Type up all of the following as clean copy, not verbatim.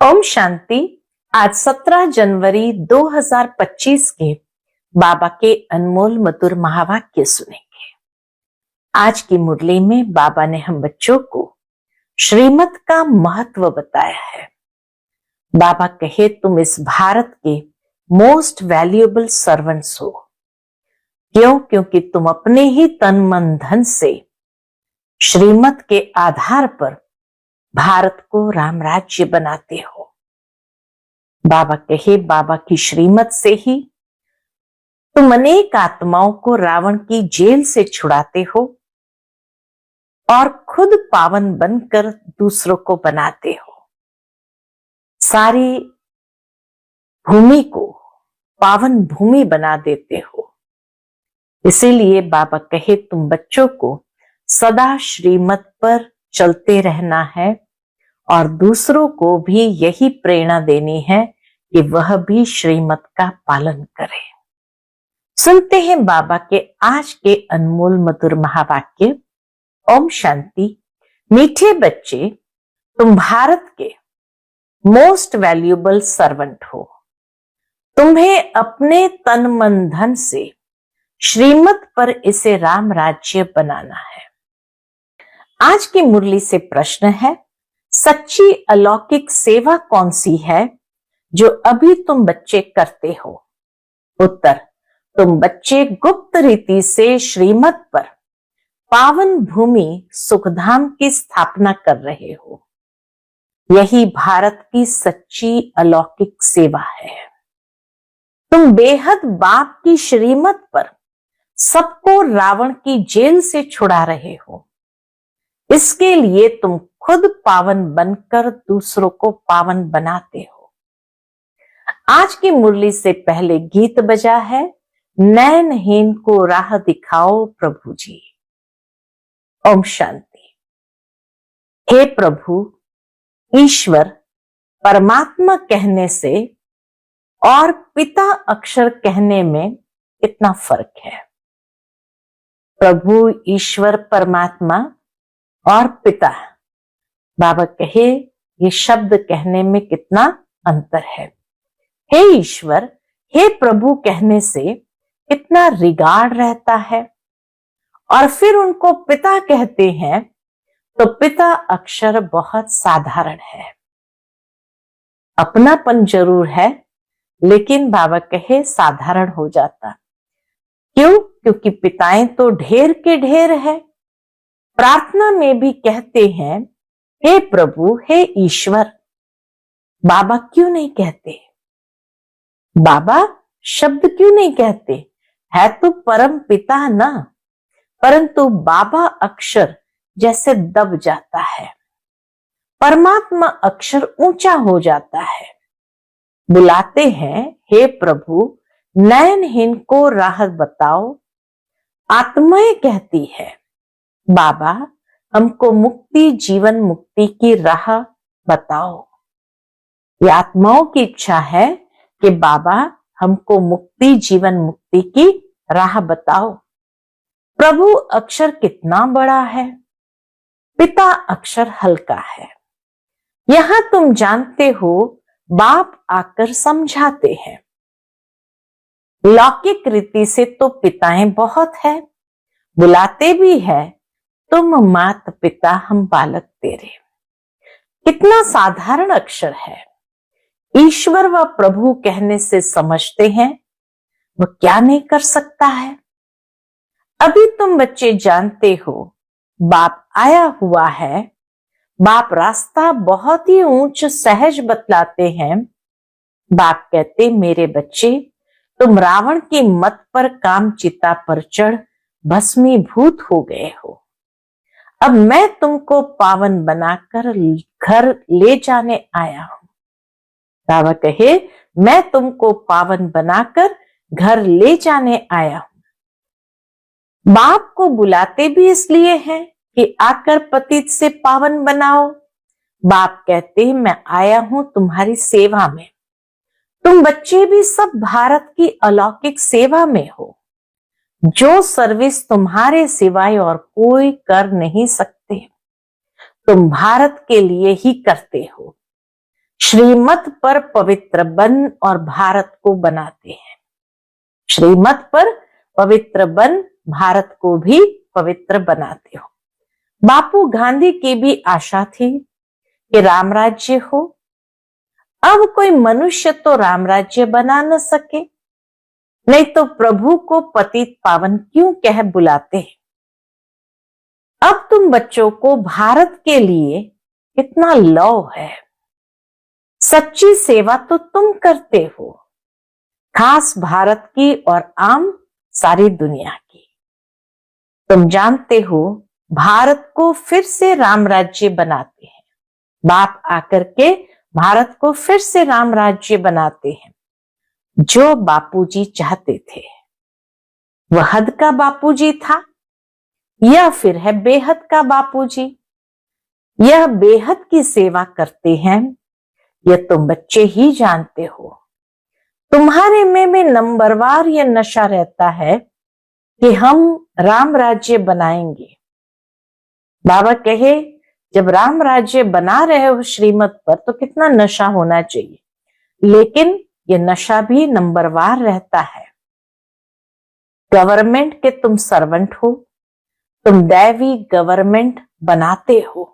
ओम शांति। आज 17 जनवरी 2025 के बाबा के अनमोल मधुर महावाक्य सुनेंगे। आज की मुरली में बाबा ने हम बच्चों को श्रीमत का महत्व बताया है। बाबा कहे तुम इस भारत के मोस्ट वैल्यूएबल सर्वेंट्स हो। क्यों? क्योंकि तुम अपने ही तन मन धन से श्रीमत के आधार पर भारत को राम राज्य बनाते हो। बाबा कहे बाबा की श्रीमत से ही तुम अनेक आत्माओं को रावण की जेल से छुड़ाते हो और खुद पावन बनकर दूसरों को बनाते हो। सारी भूमि को पावन भूमि बना देते हो। इसीलिए बाबा कहे तुम बच्चों को सदा श्रीमत पर चलते रहना है और दूसरों को भी यही प्रेरणा देनी है कि वह भी श्रीमत का पालन करें। सुनते हैं बाबा के आज के अनमोल मधुर महावाक्य। ओम शांति। मीठे बच्चे, तुम भारत के मोस्ट वैल्यूएबल सर्वेंट हो। तुम्हें अपने तन मन धन से श्रीमत पर इसे राम राज्य बनाना है। आज की मुरली से प्रश्न है, सच्ची अलौकिक सेवा कौन सी है जो अभी तुम बच्चे करते हो? उत्तर, तुम बच्चे गुप्त रीति से श्रीमत पर पावन भूमि सुखधाम की स्थापना कर रहे हो। यही भारत की सच्ची अलौकिक सेवा है। तुम बेहद बाप की श्रीमत पर सबको रावण की जेल से छुड़ा रहे हो। इसके लिए तुम खुद पावन बनकर दूसरों को पावन बनाते हो। आज की मुरली से पहले गीत बजा है, नैनहीन को राह दिखाओ प्रभु जी। ओम शांति। हे प्रभु, ईश्वर परमात्मा कहने से और पिता अक्षर कहने में कितना फर्क है? प्रभु, ईश्वर, परमात्मा और पिता, बाबा कहे ये शब्द कहने में कितना अंतर है। हे ईश्वर, हे प्रभु कहने से कितना रिगार्ड रहता है, और फिर उनको पिता कहते हैं तो पिता अक्षर बहुत साधारण है। अपनापन जरूर है, लेकिन बाबा कहे साधारण हो जाता। क्यों? क्योंकि पिताएं तो ढेर के ढेर है। प्रार्थना में भी कहते हैं हे प्रभु, हे ईश्वर। बाबा क्यों नहीं कहते? बाबा शब्द क्यों नहीं कहते? है तो परम पिता ना, परंतु बाबा अक्षर जैसे दब जाता है। परमात्मा अक्षर ऊंचा हो जाता है। बुलाते हैं हे प्रभु, नयनहीन को राह बताओ। आत्माएं कहती है बाबा हमको मुक्ति, जीवन मुक्ति की राह बताओ। ये आत्माओं की इच्छा है कि बाबा हमको मुक्ति, जीवन मुक्ति की राह बताओ। प्रभु अक्षर कितना बड़ा है, पिता अक्षर हल्का है। यहां तुम जानते हो बाप आकर समझाते हैं। लौकिक रीति से तो पिताएं बहुत है, बुलाते भी है तुम मात पिता हम बालक तेरे। कितना साधारण अक्षर है। ईश्वर व प्रभु कहने से समझते हैं वह क्या नहीं कर सकता है। अभी तुम बच्चे जानते हो बाप आया हुआ है। बाप रास्ता बहुत ही ऊंच सहज बतलाते हैं। बाप कहते मेरे बच्चे, तुम रावण की मत पर काम चिता पर चढ़ भस्मीभूत हो गए हो। अब मैं तुमको पावन बनाकर घर ले जाने आया हूं। बाबा कहे मैं तुमको पावन बनाकर घर ले जाने आया हूं। बाप को बुलाते भी इसलिए हैं कि आकर पतित से पावन बनाओ। बाप कहते मैं आया हूं तुम्हारी सेवा में। तुम बच्चे भी सब भारत की अलौकिक सेवा में हो। जो सर्विस तुम्हारे सिवाय और कोई कर नहीं सकते, तुम भारत के लिए ही करते हो। श्रीमत पर पवित्र बन और भारत को बनाते हैं। श्रीमत पर पवित्र बन भारत को भी पवित्र बनाते हो। बापू गांधी की भी आशा थी कि राम राज्य हो। अब कोई मनुष्य तो राम राज्य बना न सके, नहीं तो प्रभु को पतित पावन क्यों कह बुलाते हैं। अब तुम बच्चों को भारत के लिए कितना लव है। सच्ची सेवा तो तुम करते हो, खास भारत की और आम सारी दुनिया की। तुम जानते हो भारत को फिर से राम राज्य बनाते हैं। बाप आकर के भारत को फिर से राम राज्य बनाते हैं, जो बापूजी चाहते थे। वह हद का बापूजी था या फिर है बेहद का बापूजी। यह बेहद की सेवा करते हैं, यह तुम बच्चे ही जानते हो। तुम्हारे में भी नंबरवार यह नशा रहता है कि हम राम राज्य बनाएंगे। बाबा कहे जब राम राज्य बना रहे हो श्रीमत पर तो कितना नशा होना चाहिए, लेकिन यह नशा भी नंबरवार रहता है। गवर्नमेंट के तुम सर्वेंट हो, तुम दैवी गवर्नमेंट बनाते हो।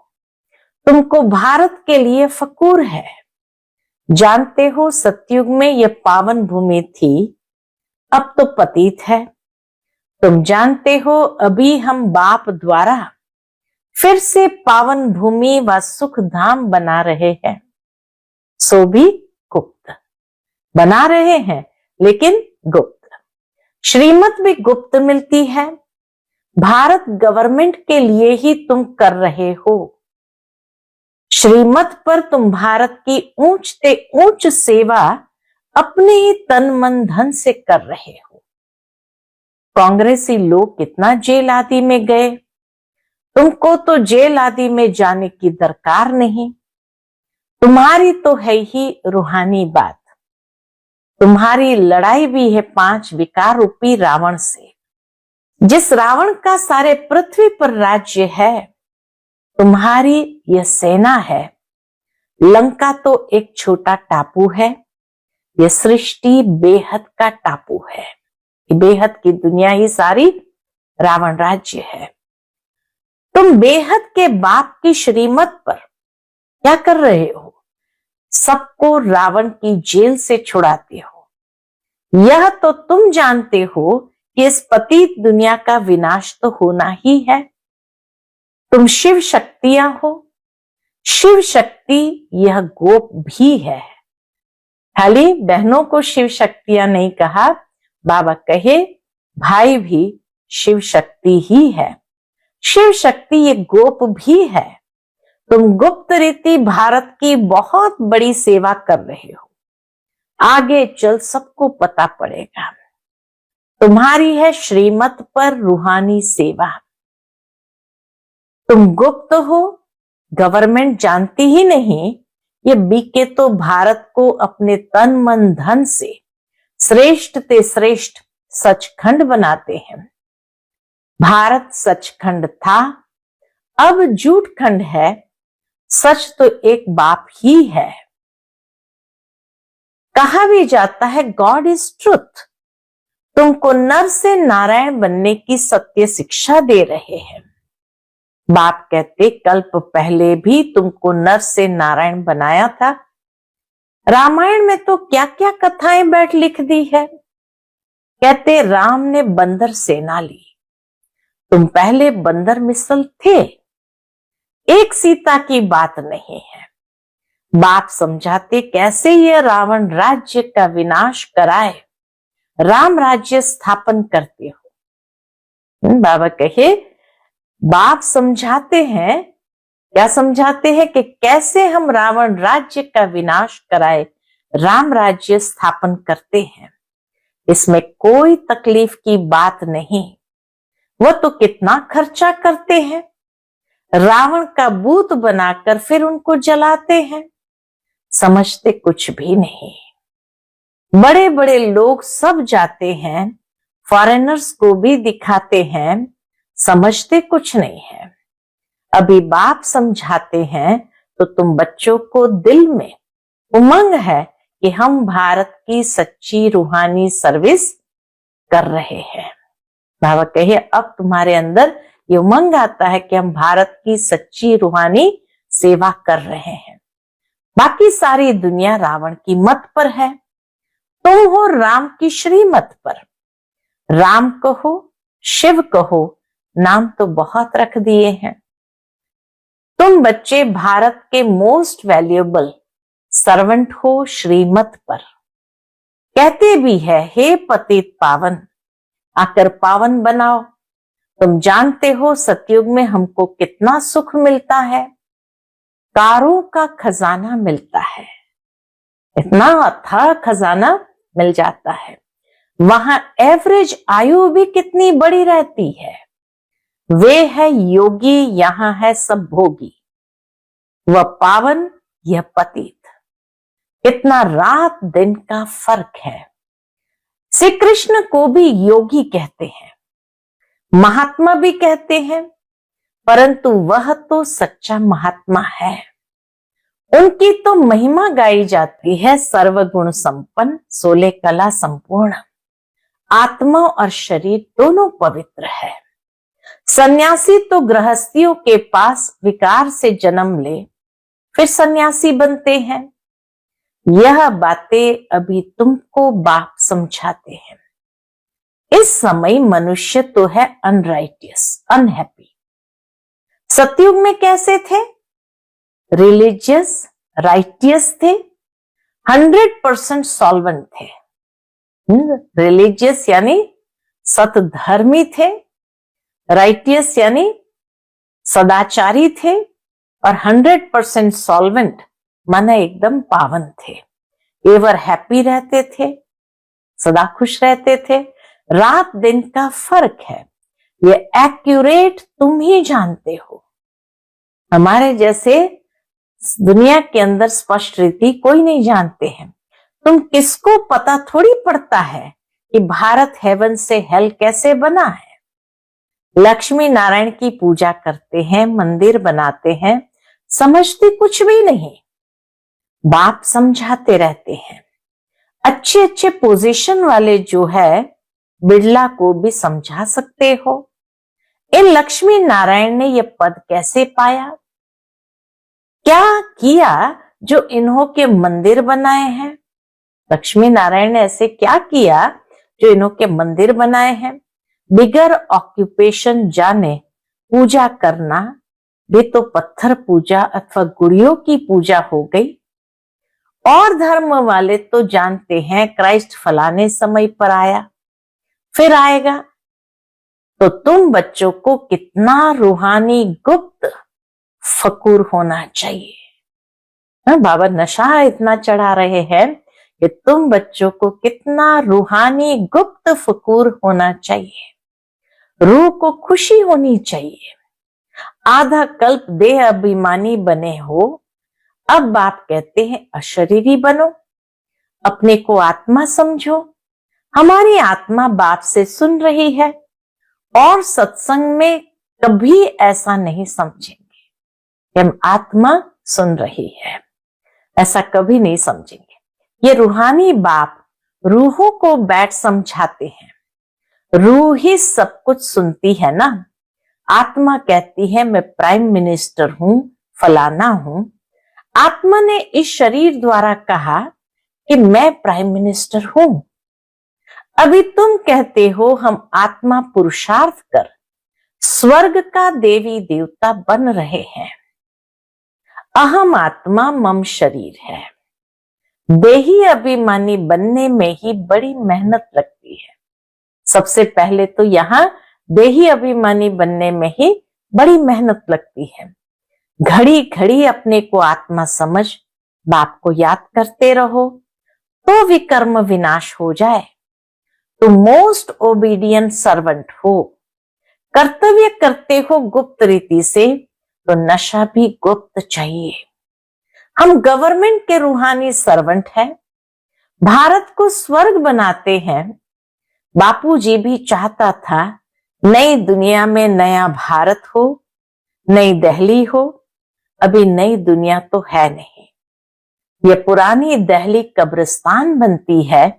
तुमको भारत के लिए फकूर है। जानते हो सतयुग में यह पावन भूमि थी, अब तो पतित है। तुम जानते हो अभी हम बाप द्वारा फिर से पावन भूमि व सुख धाम बना रहे हैं, सो भी गुप्त बना रहे हैं, लेकिन गुप्त। श्रीमत भी गुप्त मिलती है। भारत गवर्नमेंट के लिए ही तुम कर रहे हो। श्रीमत पर तुम भारत की ऊंच से ऊंच सेवा अपने ही तन मन धन से कर रहे हो। कांग्रेसी लोग कितना जेल आदि में गए, तुमको तो जेल आदि में जाने की दरकार नहीं। तुम्हारी तो है ही रूहानी बात। तुम्हारी लड़ाई भी है 5 विकार रूपी रावण से। जिस रावण का सारे पृथ्वी पर राज्य है, तुम्हारी यह सेना है। लंका तो एक छोटा टापू है, यह सृष्टि बेहद का टापू है। बेहद की दुनिया ही सारी रावण राज्य है। तुम बेहद के बाप की श्रीमत पर क्या कर रहे हो? सबको रावण की जेल से छुड़ाते हो। यह तो तुम जानते हो कि इस पतित दुनिया का विनाश तो होना ही है। तुम शिव शक्तियां हो। शिव शक्ति यह गोप भी है। खाली बहनों को शिव शक्तियां नहीं कहा, बाबा कहे भाई भी शिव शक्ति ही है। शिव शक्ति ये गोप भी है। तुम गुप्त रीति भारत की बहुत बड़ी सेवा कर रहे हो। आगे चल सबको पता पड़ेगा। तुम्हारी है श्रीमत पर रूहानी सेवा। तुम गुप्त हो, गवर्नमेंट जानती ही नहीं। ये बीके तो भारत को अपने तन मन धन से श्रेष्ठ ते श्रेष्ठ सचखंड बनाते हैं। भारत सचखंड था, अब झूठ खंड है। सच तो एक बाप ही है। कहा भी जाता है गॉड इज ट्रुथ। तुमको नर से नारायण बनने की सत्य शिक्षा दे रहे हैं। बाप कहते कल्प पहले भी तुमको नर से नारायण बनाया था। रामायण में तो क्या क्या कथाएं बैठ लिख दी है। कहते राम ने बंदर सेना ली, तुम पहले बंदर मिसल थे। एक सीता की बात नहीं है। बाप समझाते कैसे ये रावण राज्य का विनाश कराए, राम राज्य स्थापन करते हो। बाबा कहे बाप समझाते हैं, क्या समझाते हैं कि कैसे हम रावण राज्य का विनाश कराए, राम राज्य स्थापन करते हैं। इसमें कोई तकलीफ की बात नहीं। वो तो कितना खर्चा करते हैं, रावण का बूत बनाकर फिर उनको जलाते हैं। समझते कुछ भी नहीं। बड़े बड़े लोग सब जाते हैं, फॉरेनर्स को भी दिखाते हैं, समझते कुछ नहीं है। अभी बाप समझाते हैं तो तुम बच्चों को दिल में उमंग है कि हम भारत की सच्ची रूहानी सर्विस कर रहे हैं। बाबा कहे अब तुम्हारे अंदर ये उमंग आता है कि हम भारत की सच्ची रूहानी सेवा कर रहे हैं। बाकी सारी दुनिया रावण की मत पर है, तुम हो राम की श्रीमत पर। राम कहो शिव कहो, नाम तो बहुत रख दिए हैं। तुम बच्चे भारत के मोस्ट वैल्यूएबल सर्वेंट हो श्रीमत पर। कहते भी है हे पतित पावन, आकर पावन बनाओ। तुम जानते हो सतयुग में हमको कितना सुख मिलता है, कारों का खजाना मिलता है, इतना अथाह खजाना मिल जाता है। वहां एवरेज आयु भी कितनी बड़ी रहती है। वे है योगी, यहां है सब भोगी। वह पावन, यह पतित। कितना रात दिन का फर्क है। श्री कृष्ण को भी योगी कहते हैं, महात्मा भी कहते हैं, परंतु वह तो सच्चा महात्मा है। उनकी तो महिमा गाई जाती है, सर्वगुण संपन्न, 16 कला संपूर्ण, आत्मा और शरीर दोनों पवित्र है। सन्यासी तो गृहस्थियों के पास विकार से जन्म ले फिर सन्यासी बनते हैं। यह बातें अभी तुमको बाप समझाते हैं। इस समय मनुष्य तो है अनराइटियस, अनहैप्पी। सतयुग में कैसे थे? रिलीजियस, राइटियस थे, 100% सॉल्वेंट थे। रिलीजियस यानी सतधर्मी थे, राइटियस यानी सदाचारी थे, और 100% सॉल्वेंट माना एकदम पावन थे। एवर हैप्पी रहते थे, सदा खुश रहते थे। रात दिन का फर्क है, ये एक्यूरेट तुम ही जानते हो। हमारे जैसे दुनिया के अंदर स्पष्ट रीति कोई नहीं जानते हैं। तुम किसको पता थोड़ी पड़ता है कि भारत हेवन से हेल कैसे बना है। लक्ष्मी नारायण की पूजा करते हैं, मंदिर बनाते हैं, समझते कुछ भी नहीं। बाप समझाते रहते हैं। अच्छे अच्छे पोजीशन वाले जो है, बिरला को भी समझा सकते हो। इन लक्ष्मी नारायण ने ये पद कैसे पाया, क्या किया जो इन्हों के मंदिर बनाए हैं। लक्ष्मी नारायण ने ऐसे क्या किया जो इन्हों के मंदिर बनाए हैं। बिगर ऑक्यूपेशन जाने पूजा करना भी तो पत्थर पूजा अथवा गुड़ियों की पूजा हो गई। और धर्म वाले तो जानते हैं क्राइस्ट फलाने समय पर आया, फिर आएगा। तो तुम बच्चों को कितना रूहानी गुप्त फकूर होना चाहिए। बाबा नशा इतना चढ़ा रहे हैं कि तुम बच्चों को कितना रूहानी गुप्त फकूर होना चाहिए। रूह को खुशी होनी चाहिए। आधा कल्प देह अभिमानी बने हो, अब बाप कहते हैं अशरीरी बनो, अपने को आत्मा समझो। हमारी आत्मा बाप से सुन रही है और सत्संग में कभी ऐसा नहीं समझेंगे कि हम आत्मा सुन रही है, ऐसा कभी नहीं समझेंगे। ये रूहानी बाप रूहों को बैठ समझाते हैं। रूह ही सब कुछ सुनती है ना। आत्मा कहती है मैं प्राइम मिनिस्टर हूं, फलाना हूं। आत्मा ने इस शरीर द्वारा कहा कि मैं प्राइम मिनिस्टर हूं। अभी तुम कहते हो हम आत्मा पुरुषार्थ कर स्वर्ग का देवी देवता बन रहे हैं। अहम आत्मा मम शरीर है। देही अभिमानी बनने में ही बड़ी मेहनत लगती है। सबसे पहले तो यहां देही अभिमानी बनने में ही बड़ी मेहनत लगती है। घड़ी घड़ी अपने को आत्मा समझ बाप को याद करते रहो तो विकर्म विनाश हो जाए। तो मोस्ट ओबीडियंट सर्वेंट हो, कर्तव्य करते हो गुप्त रीति से, तो नशा भी गुप्त चाहिए। हम गवर्नमेंट के रूहानी सर्वेंट हैं, भारत को स्वर्ग बनाते हैं। बापूजी भी चाहता था नई दुनिया में नया भारत हो, नई दिल्ली हो। अभी नई दुनिया तो है नहीं। ये पुरानी दिल्ली कब्रिस्तान बनती है,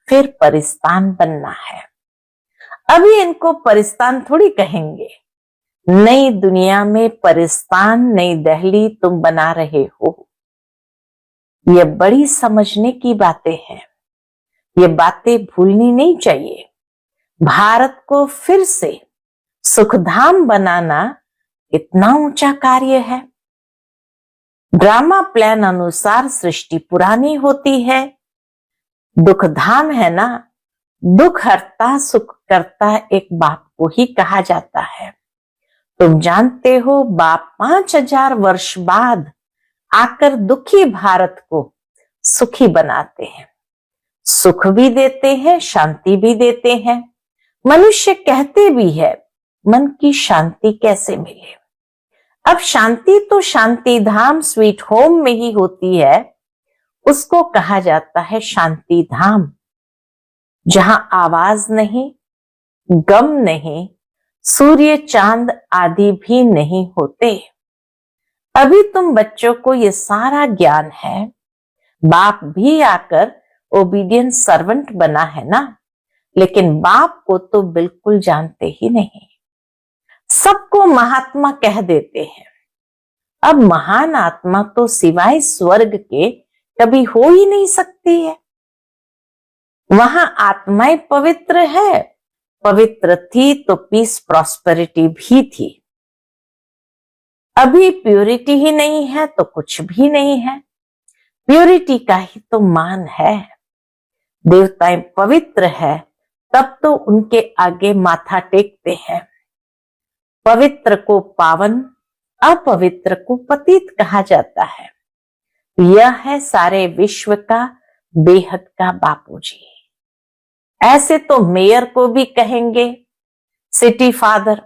फिर परिस्तान बनना है। अभी इनको परिस्तान थोड़ी कहेंगे, नई दुनिया में परिस्तान, नई दिल्ली तुम बना रहे हो। ये बड़ी समझने की बातें हैं, ये बातें भूलनी नहीं चाहिए। भारत को फिर से सुखधाम बनाना इतना ऊंचा कार्य है। ड्रामा प्लान अनुसार सृष्टि पुरानी होती है, दुखधाम है ना, दुख हरता सुख करता एक बाप को ही कहा जाता है। तुम जानते हो बाप 5000 वर्ष बाद आकर दुखी भारत को सुखी बनाते हैं, सुख भी देते हैं, शांति भी देते हैं। मनुष्य कहते भी है मन की शांति कैसे मिले। अब शांति तो शांति धाम स्वीट होम में ही होती है, उसको कहा जाता है शांति धाम, जहां आवाज नहीं, गम नहीं, सूर्य चांद आदि भी नहीं होते। अभी तुम बच्चों को ये सारा ज्ञान है, बाप भी आकर ओबीडियंट सर्वेंट बना है ना, लेकिन बाप को तो बिल्कुल जानते ही नहीं, सबको महात्मा कह देते हैं। अब महान आत्मा तो सिवाय स्वर्ग के कभी हो ही नहीं सकती है। वहां आत्माएं पवित्र है, पवित्र थी तो पीस प्रॉस्पेरिटी भी थी। अभी प्योरिटी ही नहीं है तो कुछ भी नहीं है, प्योरिटी का ही तो मान है। देवताएं पवित्र है तब तो उनके आगे माथा टेकते हैं। पवित्र को पावन, अपवित्र को पतित कहा जाता है। यह है सारे विश्व का बेहद का बापूजी। ऐसे तो मेयर को भी कहेंगे सिटी फादर,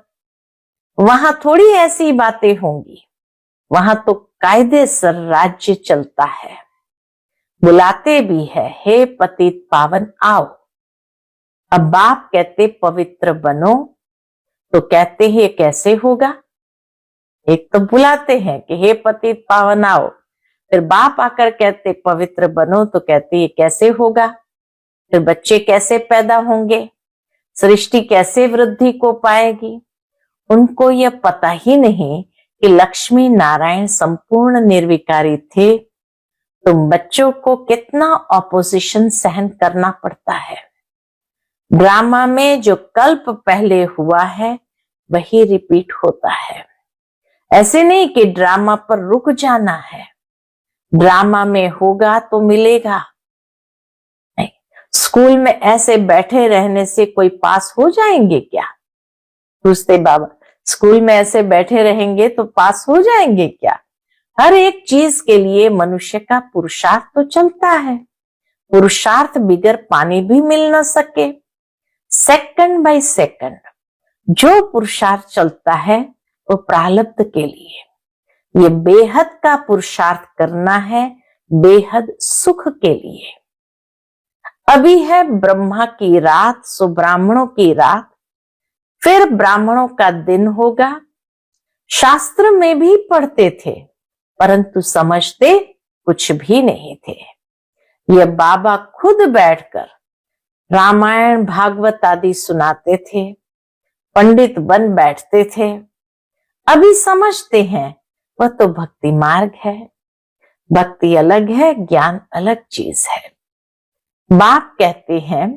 वहां थोड़ी ऐसी बातें होंगी, वहां तो कायदे से राज्य चलता है। बुलाते भी है, हे पतित पावन आओ। अब बाप कहते पवित्र बनो, तो कहते हैं ये कैसे होगा। एक तो बुलाते हैं कि हे पतित पावन आओ, फिर बाप आकर कहते पवित्र बनो, तो कहते ये कैसे होगा। फिर बच्चे कैसे पैदा होंगे, सृष्टि कैसे वृद्धि को पाएगी। उनको यह पता ही नहीं कि लक्ष्मी नारायण संपूर्ण निर्विकारी थे। तुम बच्चों को कितना ऑपोजिशन सहन करना पड़ता है। ड्रामा में जो कल्प पहले हुआ है वही रिपीट होता है। ऐसे नहीं कि ड्रामा पर रुक जाना है, ड्रामा में होगा तो मिलेगा नहीं। स्कूल में ऐसे बैठे रहने से कोई पास हो जाएंगे क्या? पूछते बाबा, स्कूल में ऐसे बैठे रहेंगे तो पास हो जाएंगे क्या? हर एक चीज के लिए मनुष्य का पुरुषार्थ तो चलता है। पुरुषार्थ बिगर पानी भी मिल न सके। सेकंड बाय सेकंड जो पुरुषार्थ चलता है वो प्रारब्ध के लिए। ये बेहद का पुरुषार्थ करना है, बेहद सुख के लिए। अभी है ब्रह्मा की रात, सो ब्राह्मणों की रात, फिर ब्राह्मणों का दिन होगा। शास्त्र में भी पढ़ते थे परंतु समझते कुछ भी नहीं थे। ये बाबा खुद बैठकर रामायण भागवत आदि सुनाते थे, पंडित बन बैठते थे। अभी समझते हैं वह तो भक्ति मार्ग है, भक्ति अलग है, ज्ञान अलग चीज है। बाप कहते हैं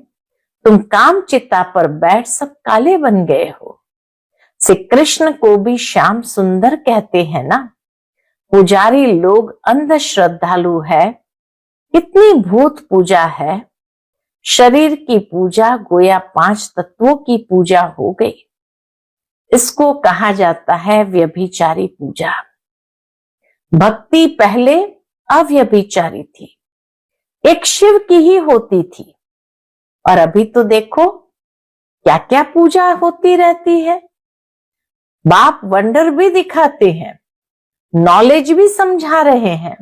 तुम काम चिता पर बैठ सब काले बन गए हो। श्री कृष्ण को भी श्याम सुंदर कहते हैं ना। पुजारी लोग अंध श्रद्धालु है, कितनी भूत पूजा है। शरीर की पूजा गोया 5 तत्वों की पूजा हो गई। इसको कहा जाता है व्यभिचारी पूजा। भक्ति पहले अव्यभिचारी थी, एक शिव की ही होती थी, और अभी तो देखो क्या क्या पूजा होती रहती है। बाप वंडर भी दिखाते हैं, नॉलेज भी समझा रहे हैं,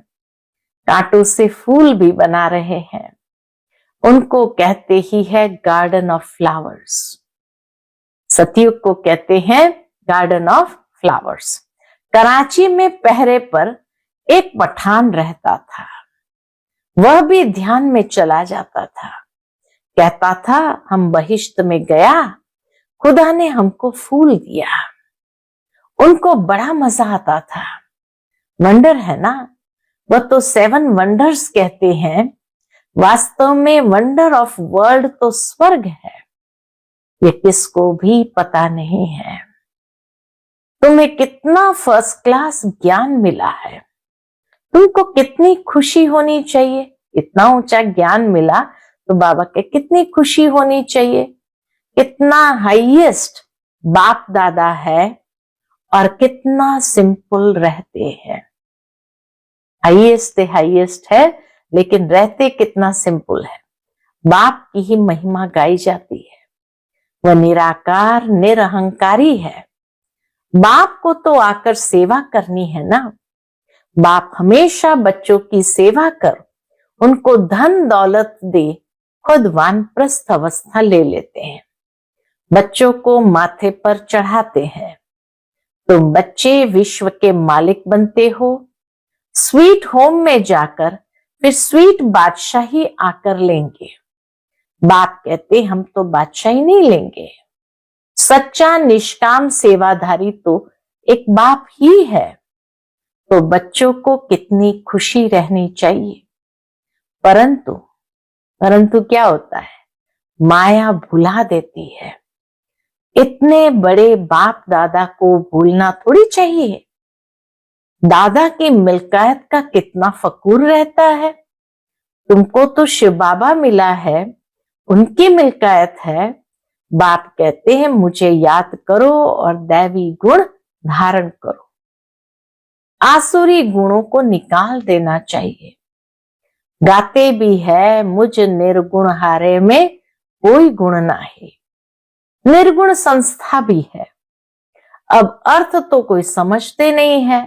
कांटों से फूल भी बना रहे हैं। उनको कहते ही है गार्डन ऑफ फ्लावर्स। सतयुग को कहते हैं गार्डन ऑफ फ्लावर्स। कराची में पहरे पर एक पठान रहता था। वह भी ध्यान में चला जाता था। कहता था, हम बहिश्त में गया, खुदा ने हमको फूल दिया। उनको बड़ा मजा आता था। वंडर है ना, वह तो 7 वंडर्स कहते हैं। वास्तव में वंडर ऑफ वर्ल्ड तो स्वर्ग है, ये किसको भी पता नहीं है। तुम्हें कितना फर्स्ट क्लास ज्ञान मिला है, तुमको कितनी खुशी होनी चाहिए। इतना ऊंचा ज्ञान मिला तो बाबा के कितनी खुशी होनी चाहिए। कितना हाईएस्ट बाप दादा है और कितना सिंपल रहते हैं। हाईएस्ट है, लेकिन रहते कितना सिंपल है। बाप की ही महिमा गाई जाती है। वह निराकार निरहंकारी है। बाप को तो आकर सेवा करनी है ना। बाप हमेशा बच्चों की सेवा कर उनको धन दौलत दे खुद वानप्रस्थ अवस्था ले लेते हैं, बच्चों को माथे पर चढ़ाते हैं। तुम बच्चे विश्व के मालिक बनते हो। स्वीट होम में जाकर फिर स्वीट बादशाही आकर लेंगे। बाप कहते, हम तो बादशाही नहीं लेंगे। सच्चा निष्काम सेवाधारी तो एक बाप ही है। तो बच्चों को कितनी खुशी रहनी चाहिए। परंतु क्या होता है, माया भुला देती है। इतने बड़े बाप दादा को भूलना थोड़ी चाहिए। दादा की मिल्कियत का कितना फकूर रहता है। तुमको तो शिव बाबा मिला है, उनकी मिल्कियत है। बाप कहते हैं, मुझे याद करो और दैवी गुण धारण करो। आसुरी गुणों को निकाल देना चाहिए। गाते भी है, मुझ निर्गुण हारे में कोई गुण नहीं। निर्गुण संस्था भी है। अब अर्थ तो कोई समझते नहीं है।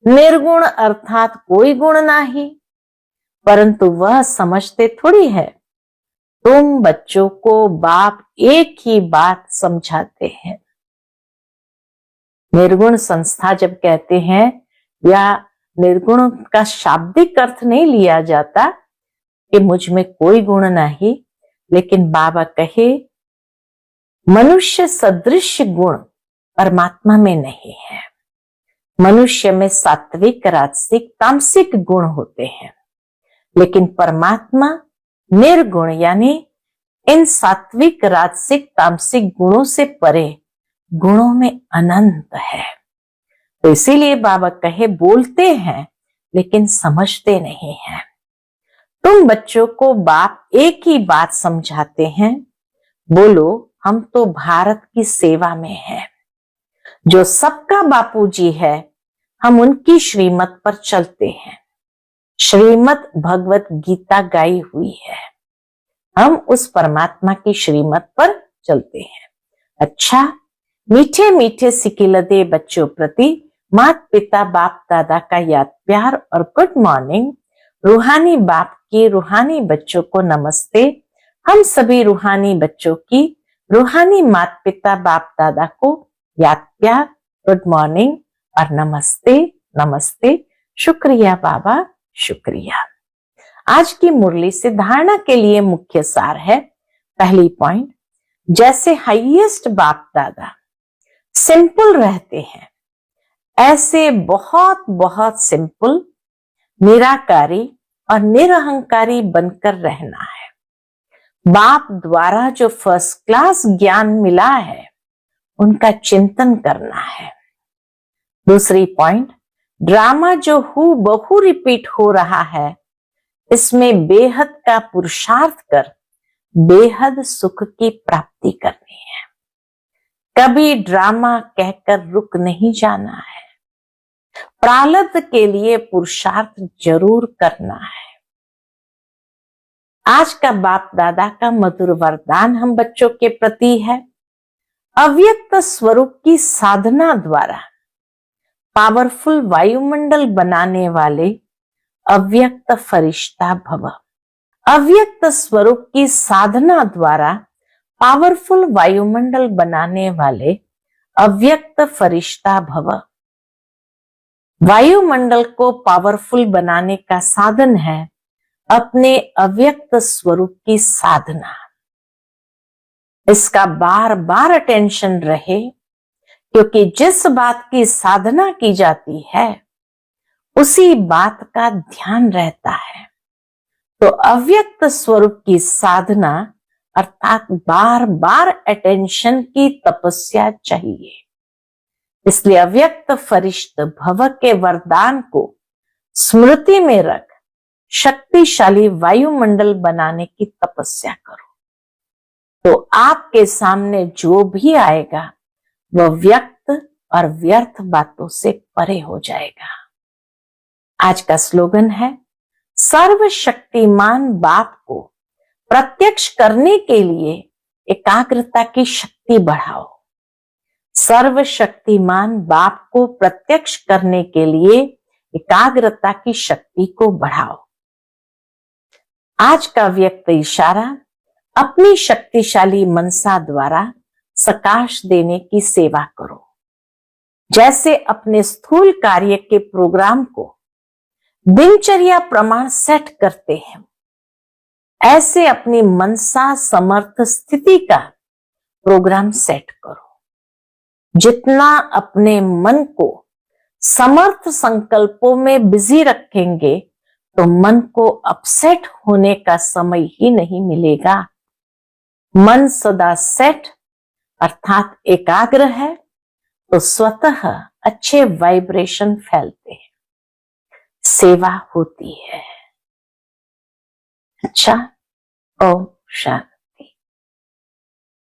निर्गुण अर्थात कोई गुण नहीं, परंतु वह समझते थोड़ी है। तुम बच्चों को बाप एक ही बात समझाते हैं। निर्गुण संस्था जब कहते हैं, या निर्गुण का शाब्दिक अर्थ नहीं लिया जाता कि मुझ में कोई गुण नहीं, लेकिन बाबा कहे मनुष्य सदृश गुण परमात्मा में नहीं है। मनुष्य में सात्विक राजसिक तामसिक गुण होते हैं, लेकिन परमात्मा निर्गुण यानी इन सात्विक राजसिक तामसिक गुणों से परे गुणों में अनंत है। तो इसीलिए बाबा कहे, बोलते हैं लेकिन समझते नहीं हैं। तुम बच्चों को बाप एक ही बात समझाते हैं, बोलो हम तो भारत की सेवा में हैं। जो सबका बापूजी है, हम उनकी श्रीमत पर चलते हैं। श्रीमत भगवत गीता गाई हुई है, हम उस परमात्मा की श्रीमत पर चलते हैं। अच्छा, मीठे मीठे सिकिलदे बच्चों प्रति माता पिता बाप दादा का याद प्यार और गुड मॉर्निंग। रूहानी बाप की रूहानी बच्चों को नमस्ते। हम सभी रूहानी बच्चों की रूहानी माता पिता बाप दादा को याद प्यार, गुड मॉर्निंग और नमस्ते नमस्ते। शुक्रिया बाबा, शुक्रिया। आज की मुरली से धारणा के लिए मुख्य सार है। पहली पॉइंट, जैसे हाईएस्ट बाप दादा सिंपल रहते हैं, ऐसे बहुत बहुत सिंपल निराकारी और निरहंकारी बनकर रहना है। बाप द्वारा जो फर्स्ट क्लास ज्ञान मिला है, उनका चिंतन करना है। दूसरी पॉइंट, ड्रामा जो हूबहू रिपीट हो रहा है, इसमें बेहद का पुरुषार्थ कर बेहद सुख की प्राप्ति करनी है। कभी ड्रामा कहकर रुक नहीं जाना है। प्रारब्ध के लिए पुरुषार्थ जरूर करना है। आज का बाप दादा का मधुर वरदान हम बच्चों के प्रति है। अव्यक्त स्वरूप की साधना द्वारा पावरफुल वायुमंडल बनाने वाले अव्यक्त फरिश्ता भव। अव्यक्त स्वरूप की साधना द्वारा पावरफुल वायुमंडल बनाने वाले अव्यक्त फरिश्ता भव। वायुमंडल को पावरफुल बनाने का साधन है अपने अव्यक्त स्वरूप की साधना, इसका बार बार अटेंशन रहे, क्योंकि जिस बात की साधना की जाती है उसी बात का ध्यान रहता है। तो अव्यक्त स्वरूप की साधना अर्थात बार बार अटेंशन की तपस्या चाहिए। इसलिए अव्यक्त फरिश्त भव के वरदान को स्मृति में रख शक्तिशाली वायुमंडल बनाने की तपस्या करो, तो आपके सामने जो भी आएगा वह व्यक्त और व्यर्थ बातों से परे हो जाएगा। आज का स्लोगन है, सर्वशक्तिमान बाप को प्रत्यक्ष करने के लिए एकाग्रता की शक्ति बढ़ाओ। सर्वशक्तिमान बाप को प्रत्यक्ष करने के लिए एकाग्रता की शक्ति को बढ़ाओ। आज का व्यक्त इशारा, अपनी शक्तिशाली मनसा द्वारा सकाश देने की सेवा करो। जैसे अपने स्थूल कार्य के प्रोग्राम को दिनचर्या प्रमाण सेट करते हैं, ऐसे अपनी मनसा समर्थ स्थिति का प्रोग्राम सेट करो। जितना अपने मन को समर्थ संकल्पों में बिजी रखेंगे तो मन को अपसेट होने का समय ही नहीं मिलेगा। मन सदा सेट अर्थात एकाग्र है तो स्वतः अच्छे वाइब्रेशन फैलते हैं, सेवा होती है। अच्छा, ओम शांति।